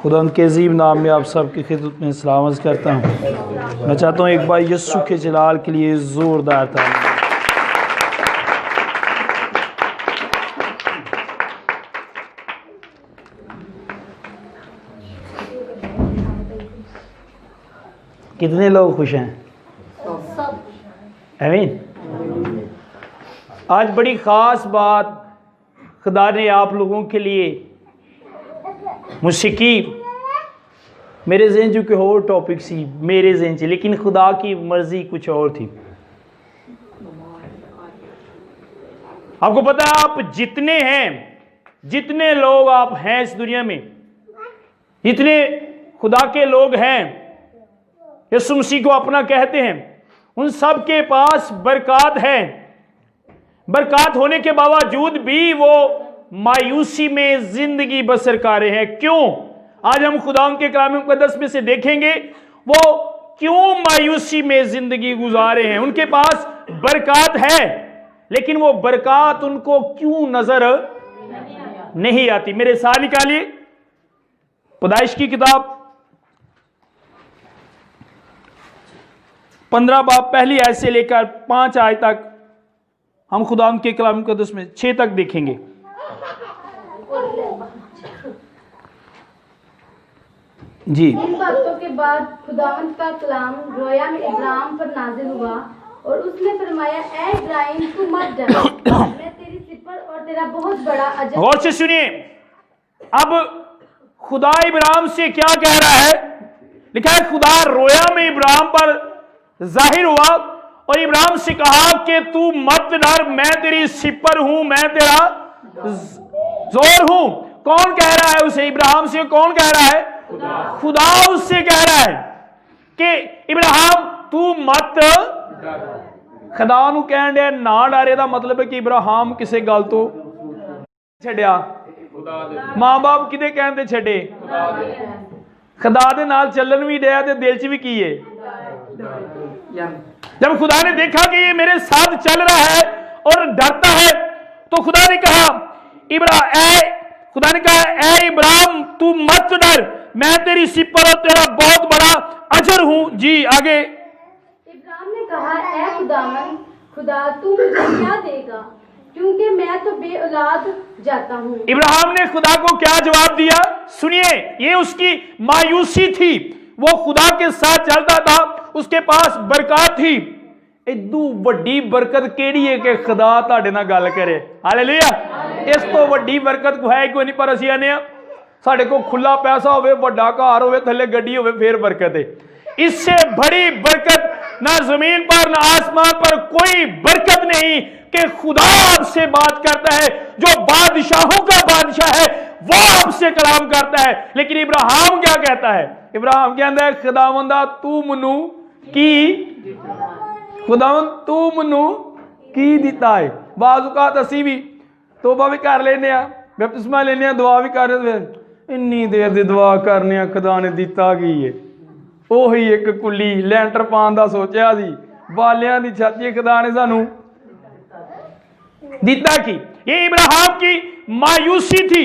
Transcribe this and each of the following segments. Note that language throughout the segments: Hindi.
खुदा के अजीम नाम में आप सबकी खिदमत में सलाम अर्ज़ करता हूँ। मैं चाहता हूँ एक बार यस्सु के जलाल के लिए ज़ोरदार ताली। कितने लोग खुश हैं? आमीन। आज बड़ी ख़ास बात खुदा ने आप लोगों के लिए मुझसे की। मेरे ज़हन जो कि और टॉपिक सी मेरे ज़हन से, लेकिन खुदा की मर्ज़ी कुछ और थी। आपको पता है, आप जितने हैं, जितने लोग आप हैं इस दुनिया में, जितने खुदा के लोग हैं, यीशु मसीह को अपना कहते हैं, उन सब के पास बरकत है। बरकत होने के बावजूद भी वो मायूसी में जिंदगी बसर कर रहे हैं। क्यों? आज हम खुदा के कलाम मुकद्दस में से देखेंगे वो क्यों मायूसी में जिंदगी गुजारे हैं। उनके पास बरकत है, लेकिन वो बरकत उनको क्यों नजर नहीं आती। मेरे साथ निकालिए पैदाइश की किताब 15 बाब पहली आयत से लेकर 5 आयत तक हम खुदा के कलाम मुकद्दस में 6 तक देखेंगे। जी। इन बातों के बाद खुदावंद का कलाम रोया में इब्राहिम पर नाजिल हुआ और उसने फरमाया, ऐ इब्राहिम तू मत डर, मैं तेरी सिपर और तेरा बहुत बड़ा अजर। गौर से सुनिए, अब खुदा इब्राहिम से क्या कह रहा है? लिखा है खुदा रोया में इब्राहिम पर जाहिर हुआ और इब्राहिम से कहा कि तू मत डर, मैं तेरी सिपर हूं, मैं तेरा जोर हूं। कौन कह रहा है उसे? इब्राहिम से कौन कह रहा है? खुदा उससे कह रहा है कि इब्राहिम तू मत खुदा नूं कहण दे ना डरे दा मतलब है कि इब्राहिम किसे गल तो छड्या, मां बाप किदे कहण ते छड्डे, खुदा दे नाल चलन भी दिया ते दिल च भी की है। जब खुदा ने देखा कि ये मेरे साथ चल रहा है और डरता है, तो खुदा ने कहा ऐ इब्राहिम तू मत डर, मैं तेरी सिपर और तेरा बहुत बड़ा अजर हूं। जी आगे। इब्राहिम ने कहा, ऐ खुदा तू मुझे क्या देगा, क्योंकि मैं तो बे औलाद जाता हूं। इब्राहिम ने खुदा को क्या जवाब दिया? सुनिए, ये उसकी मायूसी थी। वो खुदा के साथ चलता था, उसके पास बरकत थी। इदू वड्डी बरकत केड़ी है कि खुदा तुहाडे नाल गल करे। हालेलुया। इस तो वड्डी बरकत है कोई नहीं। पर असीं आने आ साडे को खुला पैसा होवे, वड्डा घर होवे, थल्ले गड्डी होवे, फिर बरकत है। इससे बड़ी बरकत ना जमीन पर ना आसमान पर कोई बरकत नहीं कि खुदा आपसे बात करता है, जो बादशाहों का बादशाह है वो आपसे कलाम करता है। लेकिन इब्राहिम क्या कहता है? इब्राहिम कहता है, खुदावंदा तू मनु की, खुदावंद तू मनु की दिता है। बाजुकात असी भी तोबा भी कर लेने, बपतिस्मा लेने, दुआ भी कर रहे, इन्नी देर दी दुआ करने खुदा ने दिता की है। ਉਹੀ एक कुली ਲੈਂਟਰ ਪਾਉਣ ਦਾ सोचा सी, बालियां दी छाती खुदा ने सानू दिता की। ये इब्राहिम की मायूसी थी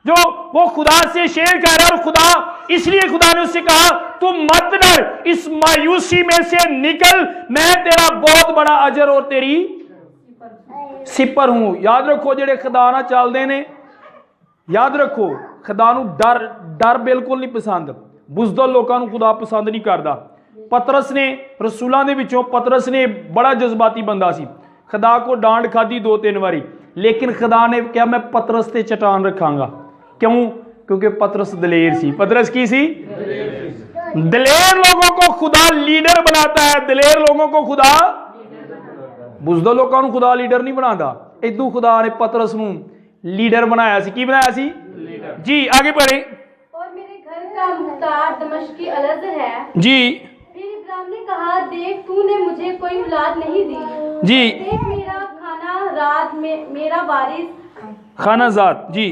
जो वो खुदा से शेयर कर रहा है। और खुदा, इसलिए खुदा ने उससे कहा तुम मत डर, इस मायूसी में से निकल, मैं तेरा बहुत बड़ा अजर और तेरी सिपर हूं। याद रखो, जेड़े खुदा नाल चलदे ने, याद रखो खुदा नू डर बिल्कुल नहीं पसंद। बुज़दिल लोकां नू खुदा पसंद नहीं करता। पतरस ने, रसूलां दे विचों पतरस ने बड़ा जज्बाती बंदा सी, खुदा को डांट खाधी 2-3 बारी, लेकिन खुदा ने क्या मैं पतरस ते चट्टान रखांगा। क्यों? क्योंकि पतरस दलेर सी। पतरस की सी? दलेर लोगों को खुदा लीडर बनाता है। दलेर लोगों को खुदा, बुज़दिल लोकां नू खुदा लीडर नहीं बनाता। इदू खुदा ने पतरस नू लीडर बनाया सी। की बनाया सी? जी आगे बढ़े। का मुख्तार दमिश्की अलअज़हर है। जी। फिर इब्राहिम ने कहा, देख तूने मुझे कोई औलाद नहीं दी। जी। देख मेरा खाना रात में मेरा वारिस खानाजात। जी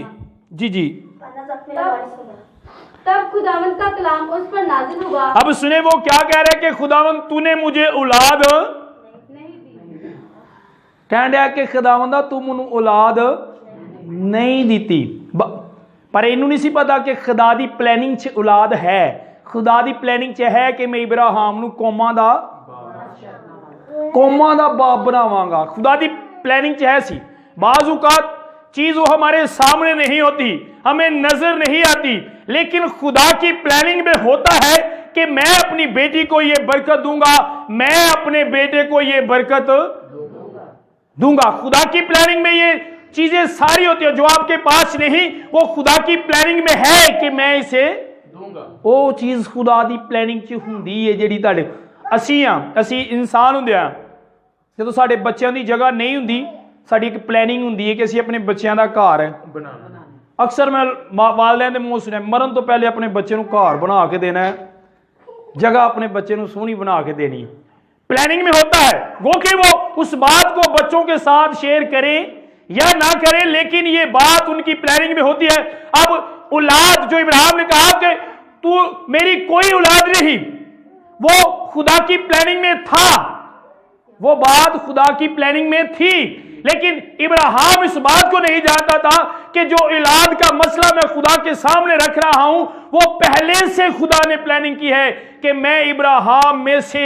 जी जी। तब खुदावंद का कलाम उस पर नाजिल हुआ। अब सुने वो क्या कह रहे कि खुदावंद तूने मुझे औलाद नहीं दी। कह रहा कि खुदावंदा तू मुझे औलाद नहीं दी। पर इन्हों नहीं सी पता कि खुदा दी प्लैनिंग च औलाद है। खुदा दी प्लैनिंग च है कि मैं इब्राहिम नूं कौमां दा बाप बनावांगा। खुदा दी प्लैनिंग च है सी। बाज़ औक़ात चीज वो हमारे सामने नहीं होती, हमें नजर नहीं आती, लेकिन खुदा की प्लानिंग में होता है कि मैं अपनी बेटी को ये बरकत दूंगा, मैं अपने बेटे को ये बरकत दूंगा। खुदा की प्लानिंग में ये चीजें सारी होती है। जो आपके पास नहीं, वो खुदा की प्लानिंग में है कि मैं इसे दूंगा। वो चीज खुदा दी प्लानिंग च हुंदी है जिहड़ी तुहाडे ਅਸੀਂ इंसान ਹੁੰਦੇ ਆ। ਜਦੋਂ ਸਾਡੇ ਬੱਚਿਆਂ ਦੀ ਜਗ੍ਹਾ नहीं ਹੁੰਦੀ, ਸਾਡੀ ਇੱਕ ਪਲੈਨਿੰਗ ਹੁੰਦੀ ਹੈ ਕਿ ਅਸੀਂ ਆਪਣੇ ਬੱਚਿਆਂ ਦਾ ਘਰ ਬਣਾਉਣਾ। ਅਕਸਰ ਮੈਂ ਵਾਲਿਆਂ ਦੇ ਮੂੰਹ ਸੁਣਿਆ, ਮਰਨ ਤੋਂ ਪਹਿਲੇ ਆਪਣੇ ਬੱਚੇ ਨੂੰ ਘਰ ਬਣਾ ਕੇ ਦੇਣਾ है, जगह अपने बच्चे ਨੂੰ सोहनी बना के देनी। प्लानिंग में होता है वो कि वो उस बात को बच्चों के साथ शेयर करें या ना करें, लेकिन ये बात उनकी प्लानिंग में होती है। अब औलाद, जो इब्राहिम ने कहा कि तू मेरी कोई औलाद नहीं, वो खुदा की प्लानिंग में था, वो बात खुदा की प्लानिंग में थी, लेकिन इब्राहिम इस बात को नहीं जानता था कि जो औलाद का मसला मैं खुदा के सामने रख रहा हूं, वो पहले से खुदा ने प्लानिंग की है कि मैं इब्राहिम में से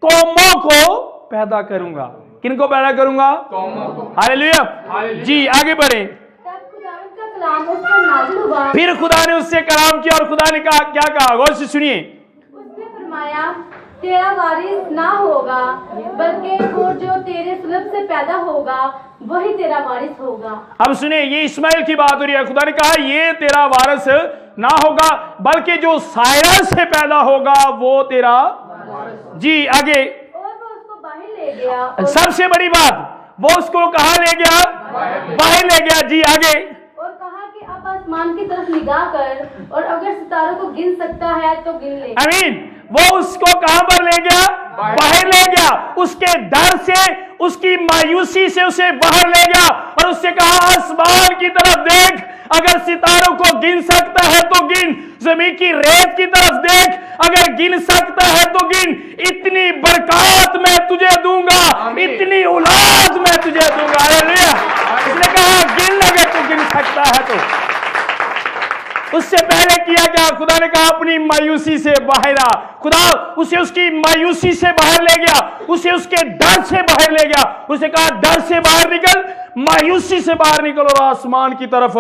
कौमों को पैदा करूंगा। किनको पैदा करूंगा? कौमों को। हालेलुया। जी आगे बढ़े। फिर खुदा ने उससे कलाम किया और खुदा ने कहा, क्या कहा? गौर से सुनिए। उसने फरमाया, तेरा वारिस ना होगा, बल्कि वो जो तेरे सुलभ से पैदा होगा वही तेरा वारिस होगा। अब सुनिए, ये इस्माइल की बात हो रही है। खुदा ने कहा ये तेरा वारिस ना होगा, बल्कि जो सायरा से पैदा होगा वो तेरा। जी आगे। और वो उसको बाहर ले गया। सबसे बड़ी बात, वो उसको कहाँ ले गया? बाहर ले गया। जी आगे। और कहा कि अब आसमान की तरफ निगाह कर, और अगर सितारों को गिन सकता है तो गिन ले। आमीन। वो उसको कहां पर ले गया? बाहर ले गया। उसके डर से, उसकी मायूसी से उसे बाहर ले गया और उससे कहा, आसमान की तरफ देख, अगर सितारों को गिन सकता है तो गिन, जमीन की रेत की तरफ देख, अगर गिन सकता है तो गिन। इतनी बरकत मैं तुझे दूंगा, इतनी औलाद मैं तुझे दूंगा। हालेलुया। उसने कहा गिन, अगर तू गिन सकता है तो। उससे पहले किया क्या? खुदा ने कहा अपनी मायूसी से बाहर आ। खुदा उसे उसकी मायूसी से बाहर ले गया, उसे उसके डर से बाहर ले गया। उसे कहा डर से बाहर निकल, मायूसी से बाहर निकल और आसमान की तरफ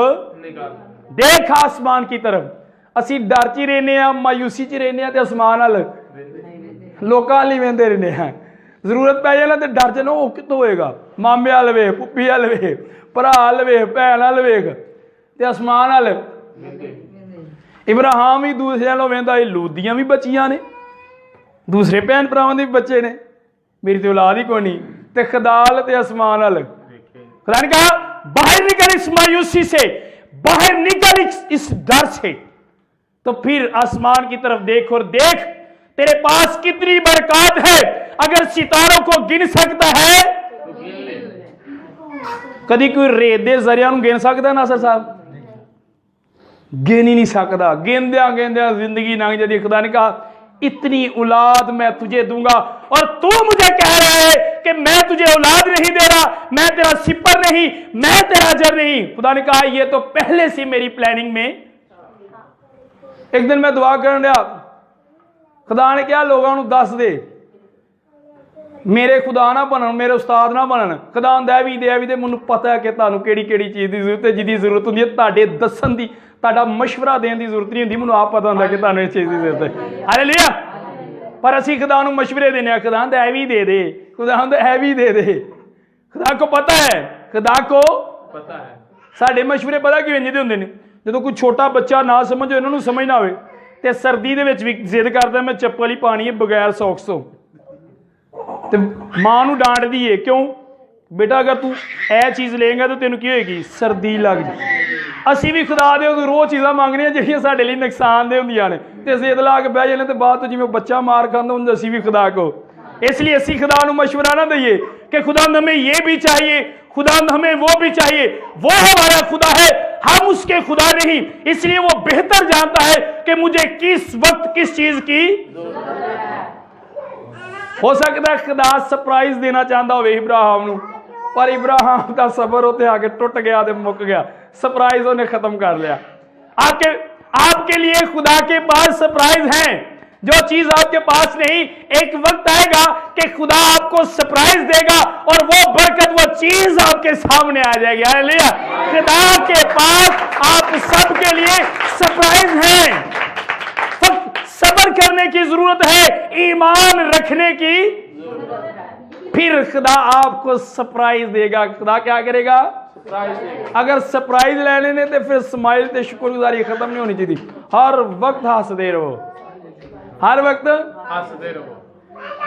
देख। आसमान की तरफ असी डर च रहने, मायूसी च रहने ते आसमान वाल लोकां वाली वेंदे रहने हैं। जरूरत पै जाए ना तो डर च ना, वो कितों होएगा? मामे वाल वेख, पुप्पी वाल वेख, भरा वाल वेख, भैन वाल वेख ते आसमान वाल। इब्राहिम ही दूसरे वालों वेंदा, लूदियां भी बचियां ने, दूसरे भैन भरावां दे भी बच्चे ने, मेरी तो औलाद ही कोई नहीं। ते खदाल ते आसमान वाल। खुदा ने कहा बाहर निकल इस मायूसी से, बाहर निकल इस डर से। तो फिर आसमान की तरफ देख और देख तेरे पास कितनी बरकत है, अगर सितारों को गिन सकता है तो गिन ले। कभी कोई रेत दे जरिया गिन सकता नासर साहब? गिन ही नहीं सकता। गिनद्या गिनद्या जिंदगी लंघ जाती। खुदा ने कहा इतनी औलाद मैं तुझे दूंगा, और तू मुझे कह रहा है कि मैं तुझे औलाद नहीं दे रहा, मैं तेरा सिपर नहीं, मैं तेरा जर नहीं। खुदा ने कहा ये तो पहले से मेरी प्लानिंग में। एक दिन मैं दुआ करन दिया, खुदा ने क्या लोगों को दस दे मेरे खुदा ना बनन, मेरे उस्ताद ना बनन। खुदा आंदा भी दे मैनूं पता है कि तुहानूं किहड़ी-किहड़ी चीज़ की जरूरत है, जिहदी जरूरत हुंदी है तुहाडे दस्सण दी, तुहाडा मशवरा देने की जरूरत नहीं हुंदी। मैनूं आप पता हुंदा कि तुहानूं इस चीज़ की जरूरत है। हालेलुया। पर असीं खुदा नूं मशवरे देने आ, खुदा आंदा भी दे दे, खुदा आंदा है भी दे दे। खुदा को पता है, खुदा को पता है। साडे मशवरे पता किवें जिहदे हुंदे ने, जदों कोई छोटा बच्चा ना समझो, इन्हां नूं समझ ना होवे ते सर्दी दे विच भी जिद करदा मैं चप्पल ही पानी है बगैर सॉक्स तो, ते मां नूं डांटदी है, क्यों बेटा अगर तू यह चीज़ लेगा तो तेन की होएगी? सर्दी लग जाए। असी भी खुदा दे रोज़ चीज़ां मंगने जिहड़ियां साडे लई नुकसान दे हुंदियां ने, ते जिद ला के बह जाने, ते बाद तो जिवें बच्चा मार खांदा हुंदा असी भी खुदा को। इसलिए असी खुदा नूं मशवरा ना दईए कि खुदा हमें ये भी चाहिए, खुदा हमें वो भी चाहिए। वो हमारा खुदा है, हम उसके खुदा नहीं। इसलिए वो बेहतर जानता है कि मुझे किस वक्त किस चीज़ की। हो सकता है खुदा सरप्राइज देना चाहता हो इब्राहिम नूं, पर इब्राहिम का सबर उत्ते आके टुट गया ते मुक गया, सरप्राइज उन्हें खत्म कर लिया। आपके लिए खुदा के पास सरप्राइज है, जो चीज आपके पास नहीं। एक वक्त आएगा कि खुदा आपको सरप्राइज देगा और वो बरकत, वो चीज आपके सामने आ जाएगी। हालेलुया। खुदा के पास आप सबके लिए सरप्राइज है। सब्र करने की जरूरत है, ईमान रखने की, फिर खुदा आपको सरप्राइज देगा। खुदा क्या करेगा? अगर सरप्राइज लेने ने तो फिर स्माइल ते शुक्रगुजारी खत्म नहीं होनी चाहिए। हर वक्त हसदे रहो, हर वक्त हसदे रहो।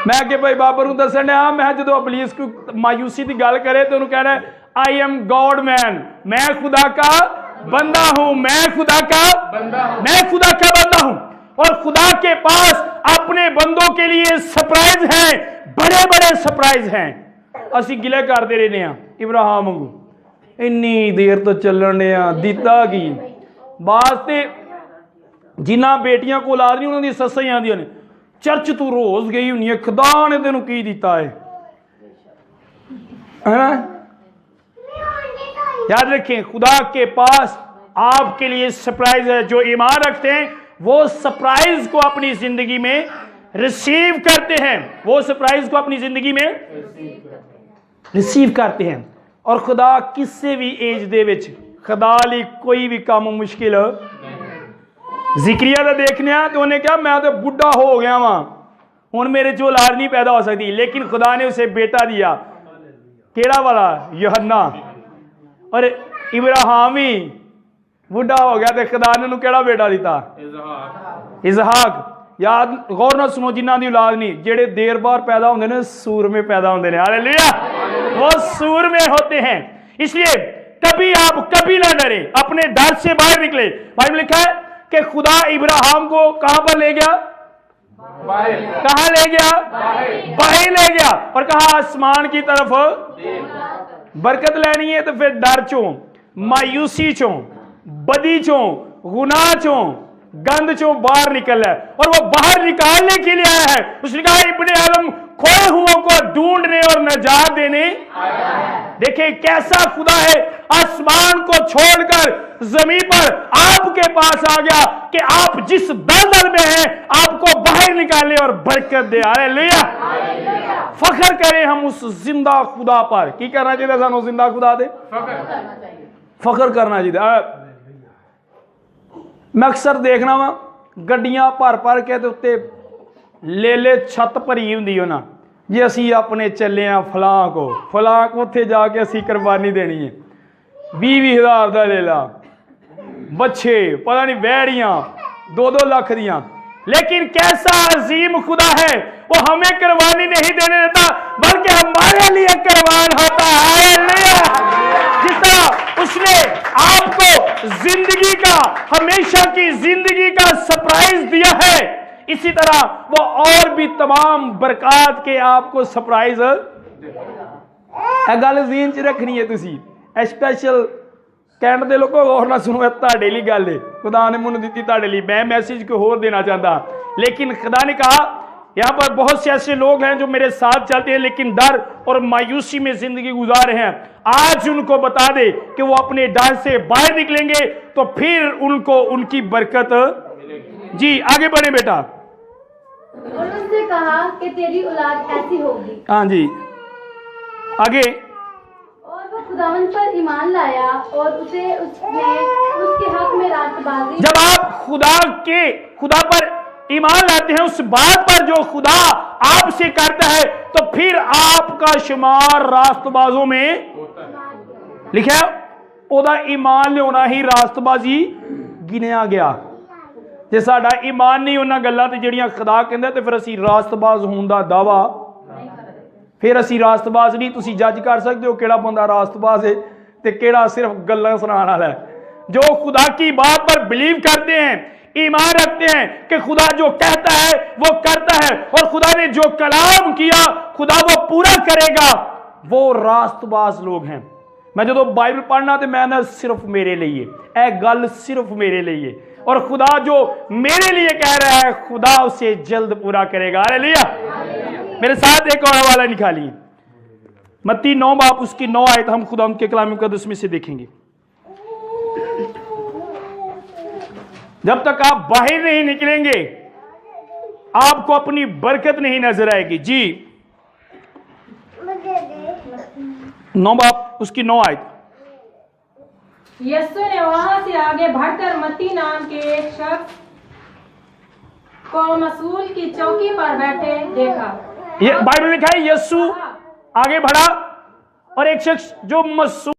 मैं कि भाई बाबर नूं दस्सण डया, मैं जो अबलीस को मायूसी की गल करे तो उन्होंने कहना आई एम गॉड मैन, मैं खुदा का बंदा हूं, मैं खुदा का बंदा हूं, मैं खुदा का बंदा हूं। और खुदा के पास अपने बंदों के लिए सरप्राइज हैं, बड़े बड़े सरप्राइज हैं। असी गिले करते रहने हैं इब्राहिम वांगू, इन्नी देर तो चलन डया, दिता की वास्ते जिन्ना बेटियां को औलाद नहीं उन्होंने सस्सां ही आंदियां ने, चर्च तू रोज गई हुई है, खुदा ने तेनों की दिता है ना? याद रखें, खुदा के पास आपके लिए सरप्राइज है। जो ईमान रखते हैं वो सरप्राइज को अपनी जिंदगी में रिसीव करते हैं, वो सरप्राइज को अपनी जिंदगी में रिसीव करते हैं। और खुदा किसी भी एज दे विच खुदा लिए कोई भी काम मुश्किल जिक्रिया का देखने तो उन्हें क्या, मैं तो बुढ़ा हो गया वहां, हुण मेरे चो औलाद नहीं पैदा हो सकती, लेकिन खुदा ने उसे बेटा दिया। केड़ा वाला? यूहन्ना। और इब्राहिम भी बुढ़ा हो गया तो खुदा ने उन्हें केड़ा बेटा दिता? इसहाक। याद गौर ना सुनो, जिन्हों की औलाद नहीं, जेड़े देर बार पैदा होंगे ने सूर में पैदा होंगे ने। हालेलुया। वो सूर में होते हैं। इसलिए कभी आप कभी ना डरे, अपने डर से बाहर निकले। बाइबल लिखा है कि खुदा इब्राहिम को कहां पर ले गया? कहां ले गया? बाहर ले गया और कहा आसमान की तरफ। बरकत लेनी है तो फिर डर चो, मायूसी चो, बदी चो, गुनाह चो, गंद चो बाहर निकल है। और वो बाहर निकालने के लिए आया है। उसने कहा इब्ने आदम खोए हुओं को ढूंढने और नजात देने। देखिए कैसा खुदा है, आसमान को छोड़कर जमीन पर आपके पास आ गया कि आप जिस दलदल में हैं आपको बाहर निकालने और बरकत दे। हालेलुया। फख्र करें हम उस जिंदा खुदा पर। की करना चाहिए सानू? जिंदा खुदा दे फख्र करना चाहिए। मैं अक्सर देखना वा गड्डियां भर भर के उत्ते ले ले छत भरी होंदी ना, जे असी अपने चले फलां को उत्थे जाके असी कुर्बानी देनी है, 20,000 का ले ला, बच्चे पता नहीं बैड़ियां 2-2 लाख दियां। लेकिन कैसा अजीम खुदा है, वो हमें कुर्बानी नहीं देने देता बल्कि हमारे लिए कुर्बान होता है। जिस तरह उसने आपको जिंदगी का, हमेशा की जिंदगी का सरप्राइज दिया है, इसी तरह वो और भी तमाम बरकत के आपको सरप्राइज गल ज़हन च रखनी है। तुसी स्पेशल कहने दे लोगों गौर ना सुनो, तुहाडे लिए गल है, खुदा ने मैनूं दित्ती तुहाडे लिए, मैं मैसेज कोई होर देना चाहता। लेकिन खुदा ने कहा यहाँ पर बहुत से ऐसे लोग हैं जो मेरे साथ चलते हैं लेकिन डर और मायूसी में जिंदगी गुजार रहे हैं। आज उनको बता दे कि वो अपने डर से बाहर निकलेंगे तो फिर उनको उनकी बरकत। जी आगे बढ़े बेटा। और उसने कहा कि तेरी औलाद ऐसी होगी। हाँ जी आगे। और वो खुदावन पर ईमान लाया और उसने उसके हक में रास्तबाजी। जब आप खुदा पर ईमान लाते हैं, उस बात पर जो खुदा आपसे करता है, तो फिर आपका शुमार रास्तबाजों में लिखा है। ओदा ईमान लिया ही रास्तबाजी गिनिया गया। जे साडा ईमान नहीं उन्हां गल्लां ते जिहड़ियां खुदा कहंदा ते फिर असीं रास्तबाज होण दा दावा, फिर असीं रास्तबाज नहीं। तुसीं जज कर सकते हो किहड़ा बंदा रास्तबाज है ते किहड़ा सिर्फ गल्लां सुनाण वाला है। जो खुदा की बात पर बिलीव करते हैं, ईमान रखते हैं कि खुदा जो कहता है वो करता है और खुदा ने जो कलाम किया खुदा वो पूरा करेगा, वो रास्तबाज लोग हैं। मैं जो बाइबल पढ़ना तो मैं ना सिर्फ मेरे लिए, ए गल सिर्फ मेरे लिए, और खुदा जो मेरे लिए कह रहा है खुदा उसे जल्द पूरा करेगा। हालेलुया। मेरे साथ एक और हवाला निकालिए, मत्ती 9 बाब उसकी 9 आयत हम खुदा उनके कलाम मुकद्दस में से देखेंगे। जब तक आप बाहर नहीं निकलेंगे आपको अपनी बरकत नहीं नजर आएगी। जी 9 बाब उसकी 9 आयत। यीशु ने वहां से आगे बढ़कर मत्ती नाम के एक शख्स को मसूल की चौकी पर बैठे देखा। ये बाइबल में लिखा है यीशु आगे बढ़ा और एक शख्स जो मसूल